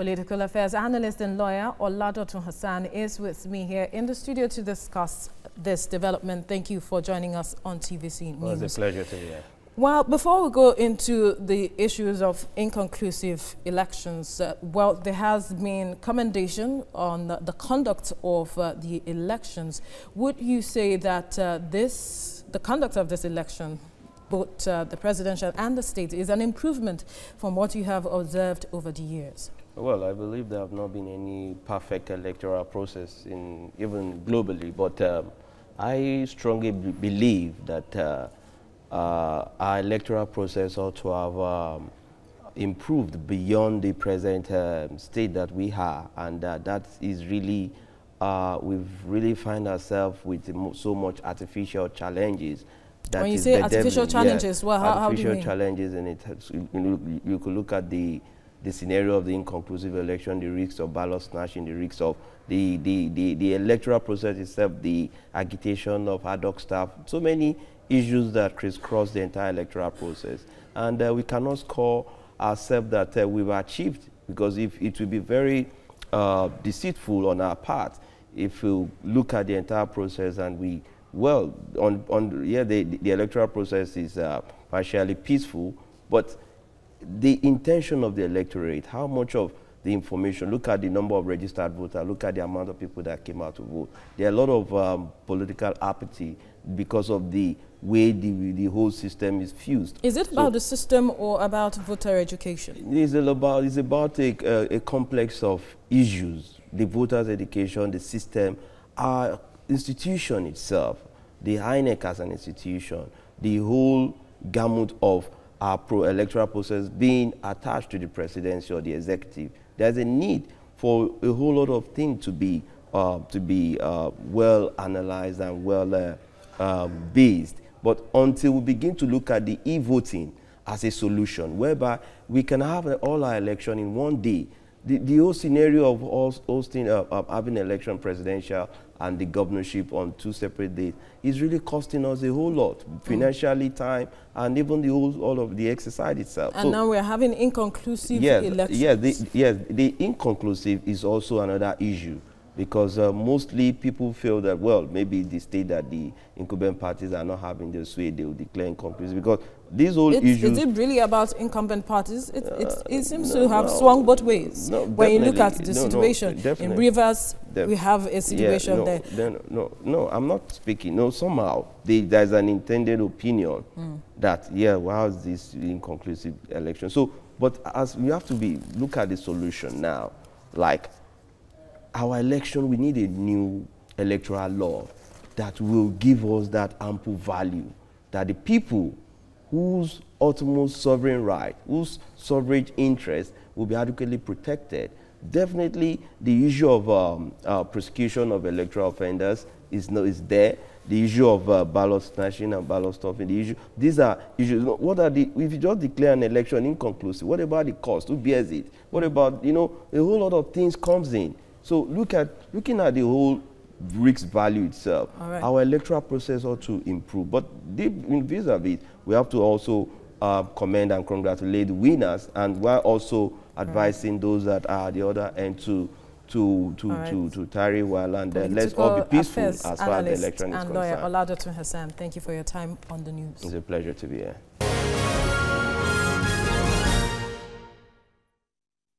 Political affairs analyst and lawyer Oladotun Hassan is with me here in the studio to discuss this development. Thank you for joining us on TVC News. Well, it's a pleasure to be here. Well, before we go into the issues of inconclusive elections, well, there has been commendation on the conduct of the elections. Would you say that the conduct of this election, both the presidential and the state, is an improvement from what you have observed over the years? Well, I believe there have not been any perfect electoral process even globally, but I strongly believe that our electoral process ought to have improved beyond the present state that we have, and that is really, we've really find ourselves with so much artificial challenges. That when you say artificial challenges, well, how do you mean? Artificial challenges, and it has, you could look at the scenario of the inconclusive election, the risks of ballot snatching, the risks of the electoral process itself, the agitation of ad hoc staff, so many issues that crisscross the entire electoral process. And we cannot score ourselves that we've achieved, because if it will be very deceitful on our part if we look at the entire process and we, well, the electoral process is partially peaceful, but the intention of the electorate, how much of the information, look at the number of registered voters, look at the amount of people that came out to vote. There are a lot of political apathy because of the way the whole system is fused. Is it about the system or about voter education? It's about a complex of issues. The voters' education, the system, our institution itself, the INEC as an institution, the whole gamut of our electoral process being attached to the presidency or the executive. There's a need for a whole lot of things to be well analyzed and well based. But until we begin to look at the e-voting as a solution, whereby we can have all our election in one day, the whole scenario of hosting, having election presidential and the governorship on 2 separate days is really costing us a whole lot, financially, time, and even all of the exercise itself. And so now we're having inconclusive elections. The inconclusive is also another issue, because mostly people feel that, well, maybe the state that the incumbent parties are not having the sway, they will declare inconclusive, because these whole issues... Is it really about incumbent parties? It seems to have swung both ways. No, when you look at the situation, in Rivers, we have a situation there. No, I'm not speaking. No, somehow there's an intended opinion that, how is this inconclusive election? So, but as we have to look at the solution now, like, our election, we need a new electoral law that will give us that ample value, that the people whose utmost sovereign right, whose sovereign interest will be adequately protected. Definitely the issue of prosecution of electoral offenders is there. The issue of ballot snatching and ballot stuffing, these are issues. If you just declare an election inconclusive, what about the cost? Who bears it? What about, a whole lot of things comes in. So looking at the whole risk value itself, our electoral process ought to improve. But vis-a-vis, we have to also commend and congratulate the winners, and while also advising those that are at the other end to tarry well, and let's all be peaceful as far as the election is concerned. And lawyer Oladotun Hassan, thank you for your time on the news. It's a pleasure to be here.